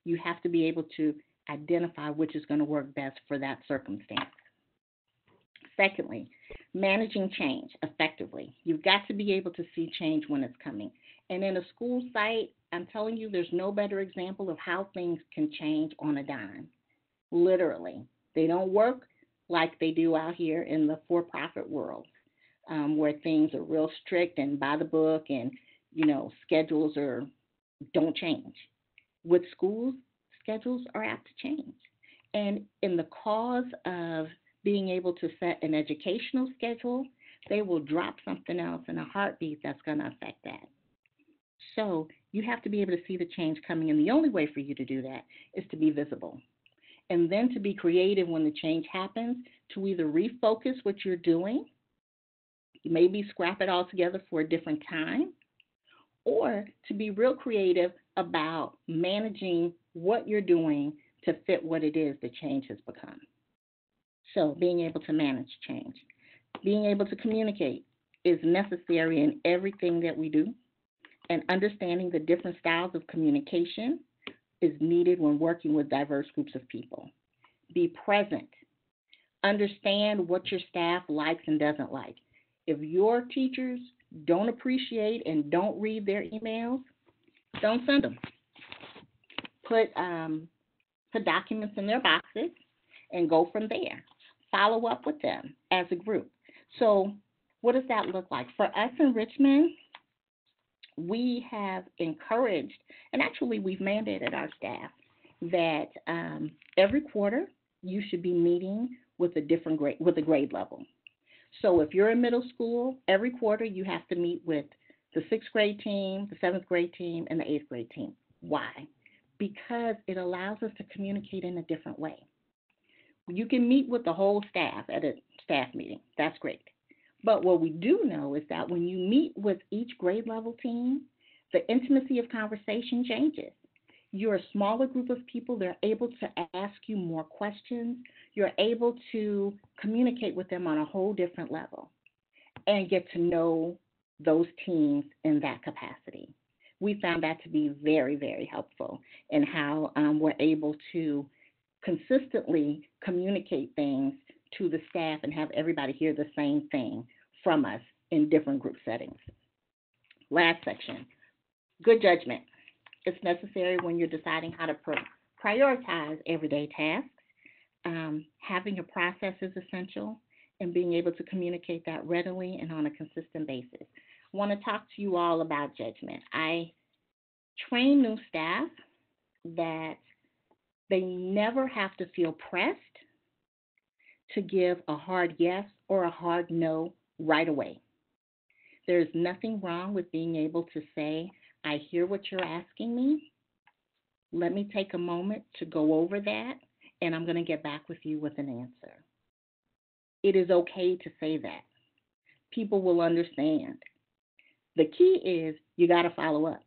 You have to be able to identify which is going to work best for that circumstance. Secondly, managing change effectively. You've got to be able to see change when it's coming. And in a school site, I'm telling you, there's no better example of how things can change on a dime. Literally. They don't work like they do out here in the for-profit world, where things are real strict and by the book and, schedules don't change. With schools, schedules are apt to change. And in the cause of being able to set an educational schedule, they will drop something else in a heartbeat that's going to affect that. So you have to be able to see the change coming, and the only way for you to do that is to be visible. And then to be creative when the change happens, to either refocus what you're doing, maybe scrap it all together for a different time, or to be real creative about managing what you're doing to fit what it is the change has become. So being able to manage change. Being able to communicate is necessary in everything that we do, and understanding the different styles of communication is needed when working with diverse groups of people. Be present. Understand what your staff likes and doesn't like. If your teachers don't appreciate and don't read their emails, don't send them. Put documents in their boxes and go from there. Follow up with them as a group. So what does that look like? For us in Richmond, we have encouraged, and actually we've mandated our staff that every quarter you should be meeting with a different grade, with a grade level. So if you're in middle school, every quarter you have to meet with the 6th grade team, the 7th grade team, and the 8th grade team. Why? because it allows us to communicate in a different way. You can meet with the whole staff at a staff meeting. That's great. But what we do know is that when you meet with each grade level team, the intimacy of conversation changes. You're a smaller group of people. They're able to ask you more questions. You're able to communicate with them on a whole different level and get to know those teams in that capacity. We found that to be very, very helpful in how we're able to consistently communicate things to the staff and have everybody hear the same thing from us in different group settings. Last section, good judgment. It's necessary when you're deciding how to prioritize everyday tasks. Having a process is essential, and being able to communicate that readily and on a consistent basis. I want to talk to you all about judgment. I train new staff that they never have to feel pressed to give a hard yes or a hard no right away. There's nothing wrong with being able to say, I hear what you're asking me. Let me take a moment to go over that, and I'm going to get back with you with an answer. It is okay to say that. People will understand. The key is you got to follow up.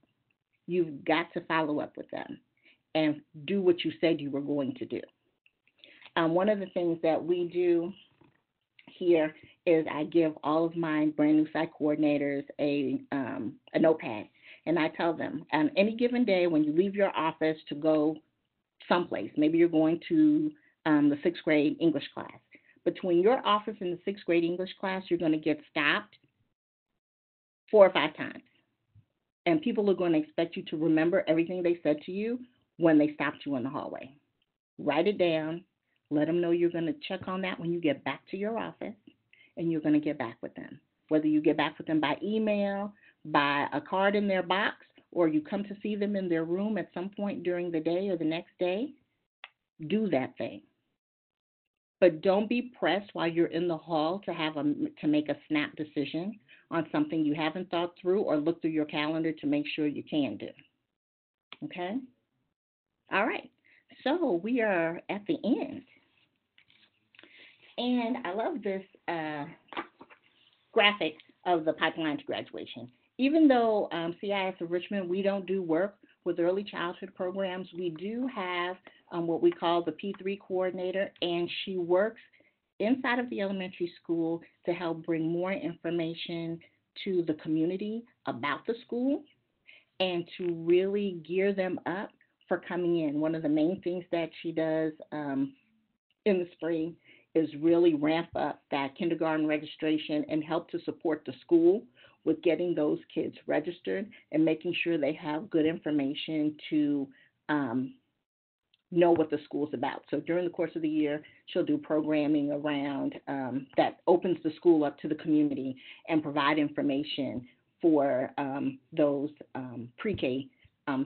You've got to follow up with them and do what you said you were going to do. One of the things that we do here is I give all of my brand new site coordinators a notepad, and I tell them on any given day when you leave your office to go someplace, maybe you're going to the sixth grade English class. Between your office and the sixth grade English class, you're going to get stopped 4 or 5 times. And people are going to expect you to remember everything they said to you when they stopped you in the hallway. Write it down. Let them know you're going to check on that when you get back to your office, and you're going to get back with them. Whether you get back with them by email, by a card in their box, or you come to see them in their room at some point during the day or the next day, do that thing. But don't be pressed while you're in the hall to make a snap decision on something you haven't thought through or look through your calendar to make sure you can do. Okay? All right. So we are at the end. And I love this graphic of the pipeline to graduation. Even though CIS of Richmond, we don't do work with early childhood programs, we do have what we call the P3 coordinator, and she works inside of the elementary school to help bring more information to the community about the school and to really gear them up for coming in. One of the main things that she does in the spring is really ramp up that kindergarten registration and help to support the school with getting those kids registered and making sure they have good information to know what the school's about. So during the course of the year, she'll do programming around that opens the school up to the community and provide information for those pre-K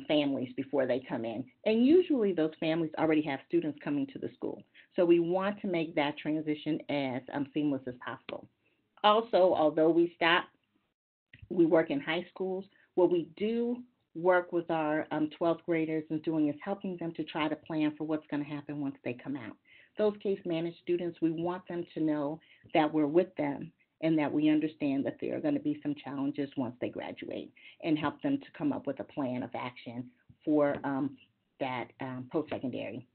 families before they come in. And usually those families already have students coming to the school. So we want to make that transition as seamless as possible. Also, although we work in high schools, what we do work with our 12th graders is doing is helping them to try to plan for what's going to happen once they come out. Those case managed students, we want them to know that we're with them and that we understand that there are going to be some challenges once they graduate and help them to come up with a plan of action for that post-secondary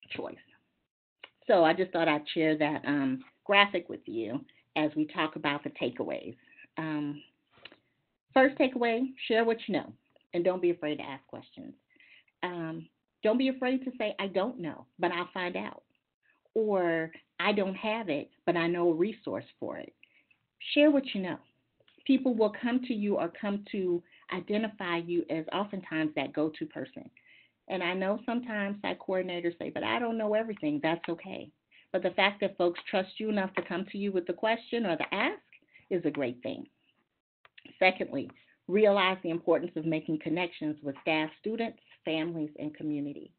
choice. So I just thought I'd share that graphic with you as we talk about the takeaways. First takeaway, share what you know, and don't be afraid to ask questions. Don't be afraid to say, I don't know, but I'll find out. Or I don't have it, but I know a resource for it. Share what you know. People will come to you or come to identify you as oftentimes that go-to person. And I know sometimes site coordinators say, but I don't know everything. That's okay. But the fact that folks trust you enough to come to you with the question or the ask is a great thing. Secondly, realize the importance of making connections with staff, students, families, and community.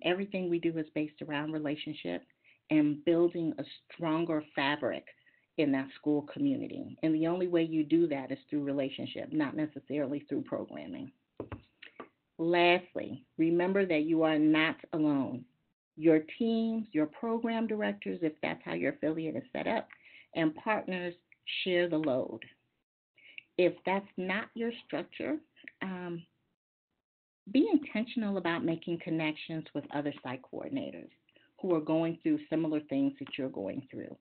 Everything we do is based around relationship and building a stronger fabric in that school community. And the only way you do that is through relationship, not necessarily through programming. Lastly, remember that you are not alone. Your teams, your program directors, if that's how your affiliate is set up, and partners share the load. If that's not your structure, um, be intentional about making connections with other site coordinators who are going through similar things that you're going through.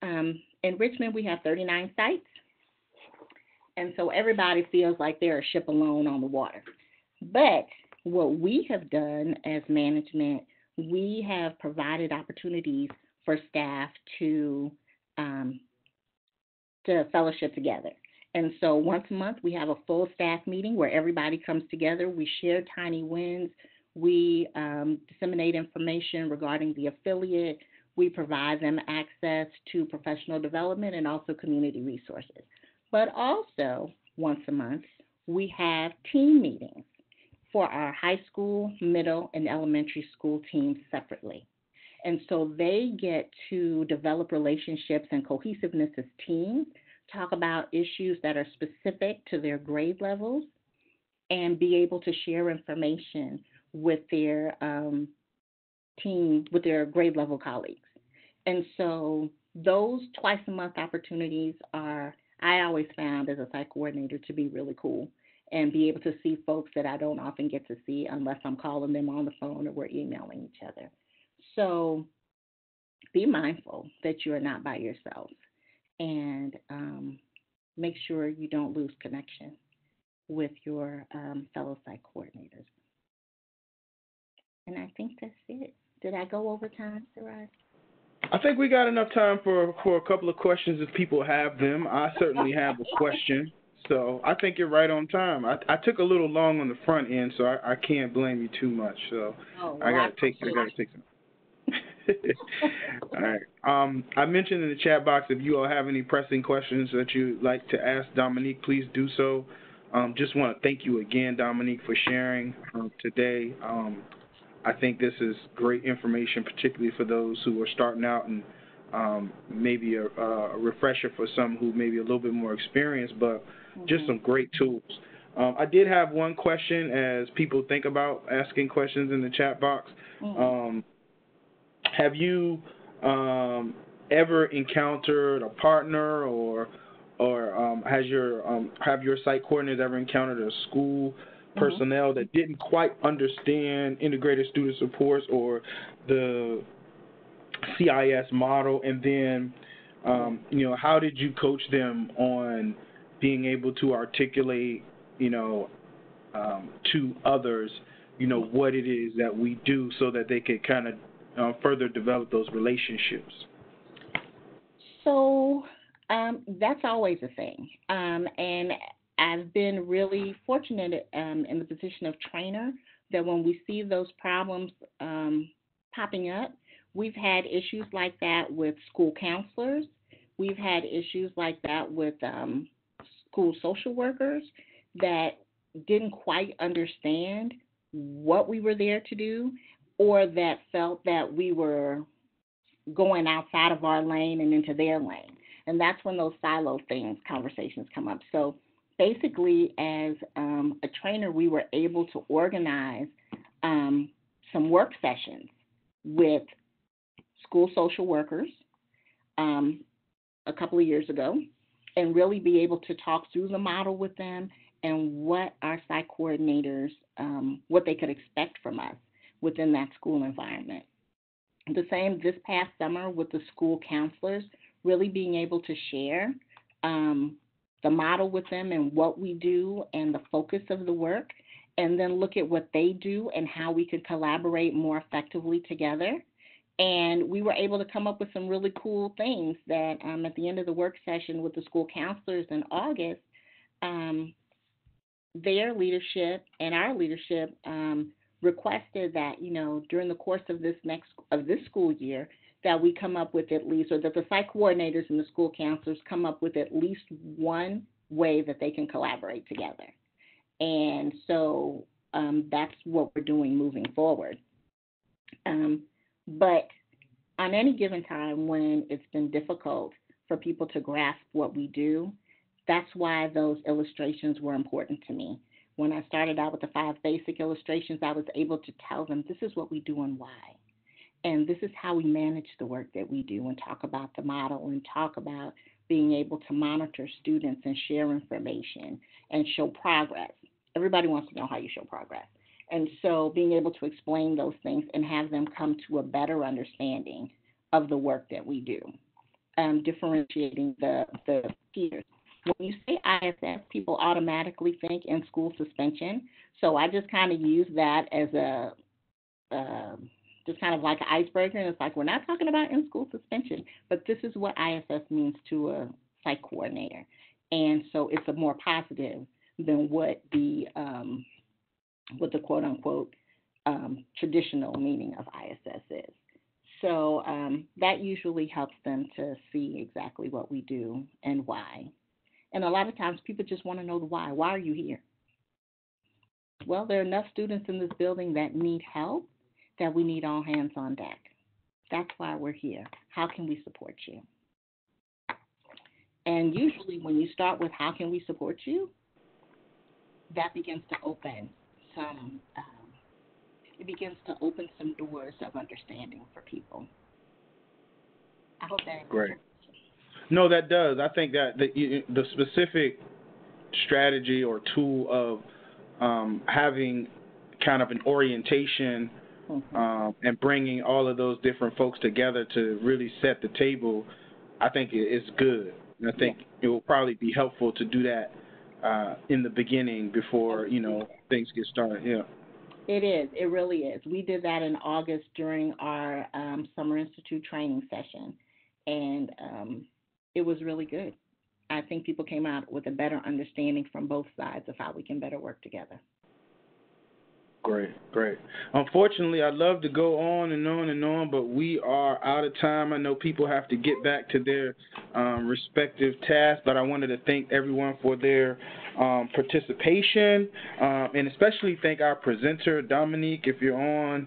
In Richmond, we have 39 sites, and so everybody feels like they're a ship alone on the water. But what we have done as management, we have provided opportunities for staff um, to fellowship together. And so once a month, we have a full staff meeting where everybody comes together. We share tiny wins. We disseminate information regarding the affiliate. We provide them access to professional development and also community resources. But also, once a month, we have team meetings for our high school, middle, and elementary school teams separately. And so they get to develop relationships and cohesiveness as teams, talk about issues that are specific to their grade levels, and be able to share information with their team, with their grade level colleagues. And so those twice a month opportunities are, I always found as a site coordinator to be really cool and be able to see folks that I don't often get to see unless I'm calling them on the phone or we're emailing each other. So be mindful that you are not by yourself and make sure you don't lose connection with your fellow site coordinators. And I think that's it. Did I go over time, Siraj? I think we got enough time for a couple of questions if people have them. I certainly have a question. So I think you're right on time. I took a little long on the front end, so I can't blame you too much. So I gotta take some. All right. I mentioned in the chat box if you all have any pressing questions that you'd like to ask Dominique, please do so. Just want to thank you again, Dominique, for sharing today. I think this is great information, particularly for those who are starting out and maybe a refresher for some who may be a little bit more experienced, but just some great tools. I did have one question as people think about asking questions in the chat box. Have you ever encountered a partner or have your site coordinators ever encountered a school personnel that didn't quite understand integrated student supports or the CIS model, and then how did you coach them on being able to articulate to others what it is that we do so that they could kind of further develop those relationships? So that's always a thing. And I've been really fortunate in the position of trainer that when we see those problems popping up, we've had issues like that with school counselors. We've had issues like that with school social workers that didn't quite understand what we were there to do, or that felt that we were going outside of our lane and into their lane. And that's when those silo conversations come up. So basically, as a trainer, we were able to organize some work sessions with school social workers a couple of years ago and really be able to talk through the model with them and what our site coordinators, what they could expect from us within that school environment. The same this past summer with the school counselors, really being able to share the model with them and what we do and the focus of the work, and then look at what they do and how we could collaborate more effectively together. And we were able to come up with some really cool things that at the end of the work session with the school counselors in August, their leadership and our leadership requested that, during the course of this school year, that we come up with at least, or that the site coordinators and the school counselors come up with at least one way that they can collaborate together. And so that's what we're doing moving forward. But on any given time when it's been difficult for people to grasp what we do, that's why those illustrations were important to me. When I started out with the 5 basic illustrations, I was able to tell them this is what we do and why. And this is how we manage the work that we do, and talk about the model, and talk about being able to monitor students and share information and show progress. Everybody wants to know how you show progress. And so being able to explain those things and have them come to a better understanding of the work that we do, differentiating the peers. When you say ISS, people automatically think in school suspension. So I just kind of use that as a just kind of like an icebreaker. And it's like, we're not talking about in-school suspension, but this is what ISS means to a psych coordinator. And so it's a more positive than what the quote-unquote traditional meaning of ISS is. So that usually helps them to see exactly what we do and why. And a lot of times people just want to know the why. Why are you here? Well, there are enough students in this building that need help that we need all hands on deck. That's why we're here. How can we support you? And usually when you start with how can we support you, that begins to open some doors of understanding for people. I hope that Great. No, that does. I think that the specific strategy or tool of having kind of an orientation and bringing all of those different folks together to really set the table, I think is good. And I think it will probably be helpful to do that in the beginning before, things get started. Yeah. It is. It really is. We did that in August during our Summer Institute training session, and it was really good. I think people came out with a better understanding from both sides of how we can better work together. Great. Unfortunately, I'd love to go on and on and on, but we are out of time. I know people have to get back to their respective tasks, but I wanted to thank everyone for their participation, and especially thank our presenter, Dominique. If you're on,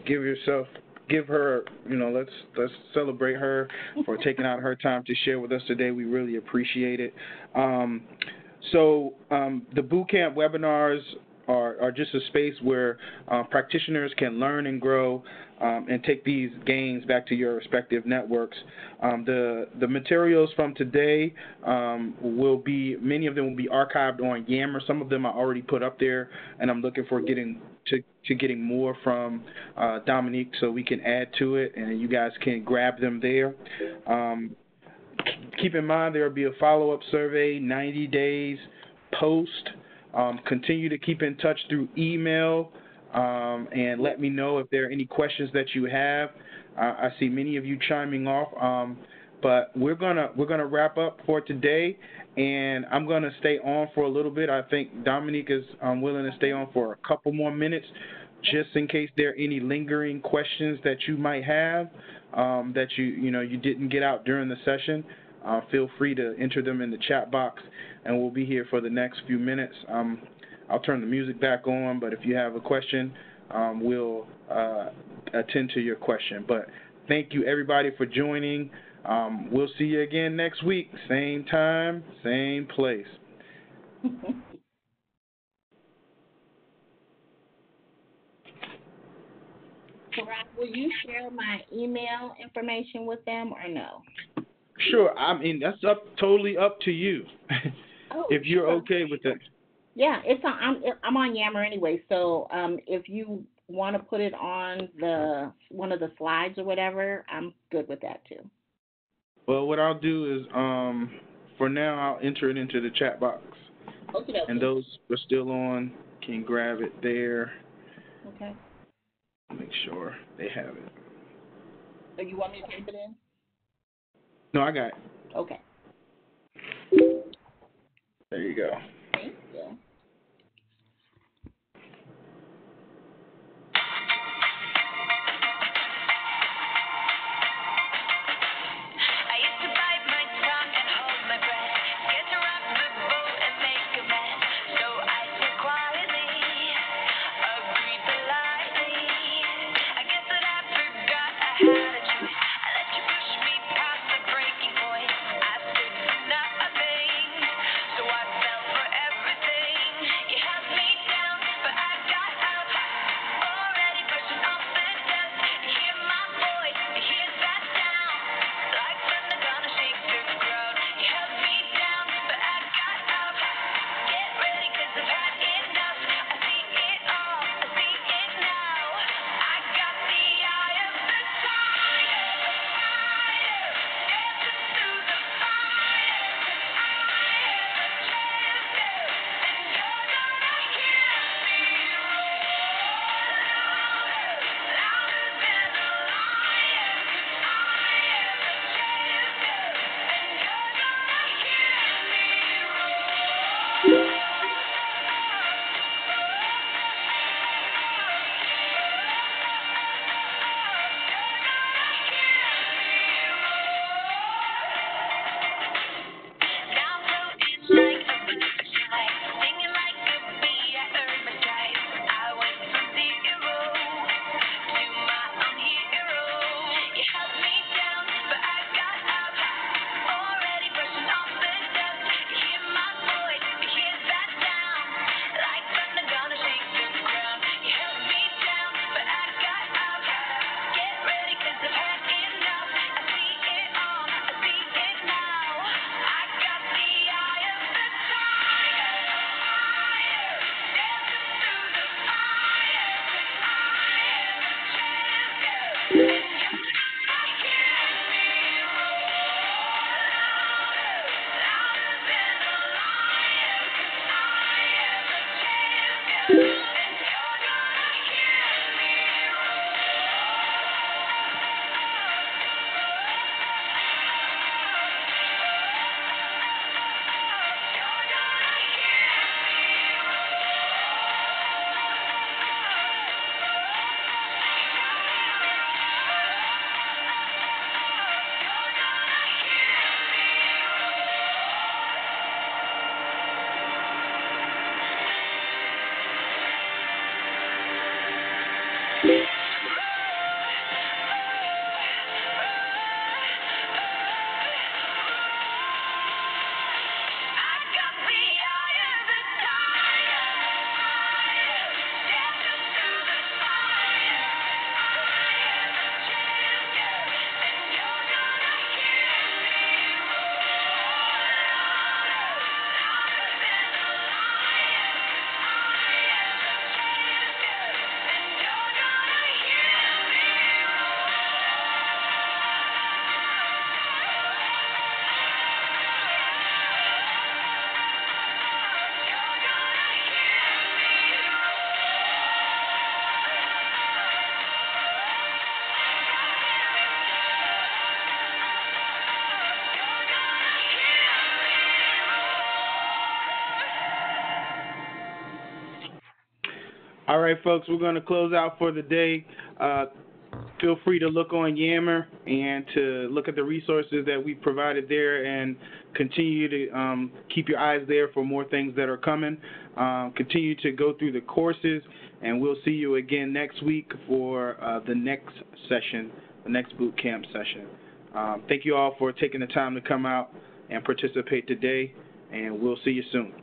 give her, let's celebrate her for taking out her time to share with us today. We really appreciate it. So the boot camp webinars are just a space where practitioners can learn and grow and take these gains back to your respective networks. The materials from today many of them will be archived on Yammer. Some of them are already put up there, and I'm looking for getting more from Dominique so we can add to it, and you guys can grab them there. Keep in mind there will be a follow-up survey 90 days post. Continue to keep in touch through email and let me know if there are any questions that you have. I see many of you chiming off, but we're gonna wrap up for today, and I'm gonna stay on for a little bit. I think Dominique is willing to stay on for a couple more minutes, just in case there are any lingering questions that you might have that you didn't get out during the session. Feel free to enter them in the chat box, and we'll be here for the next few minutes. I'll turn the music back on, but if you have a question, we'll attend to your question. But thank you, everybody, for joining. We'll see you again next week. Same time, same place. Rob, will you share my email information with them or no? Sure. I mean, that's totally up to you. If you're okay with it. Yeah, I'm on Yammer anyway, so if you want to put it on one of the slides or whatever, I'm good with that too. Well, what I'll do is, for now, I'll enter it into the chat box. Okay. And those who are still on can grab it there. Okay. Make sure they have it. So you want me to type it in? No, I got it. Okay. There you go. Thank you. So I fell for All right, folks, we're going to close out for the day. Feel free to look on Yammer and to look at the resources that we provided there, and continue to keep your eyes there for more things that are coming. Continue to go through the courses, and we'll see you again next week for the next session, the next boot camp session. Thank you all for taking the time to come out and participate today, and we'll see you soon.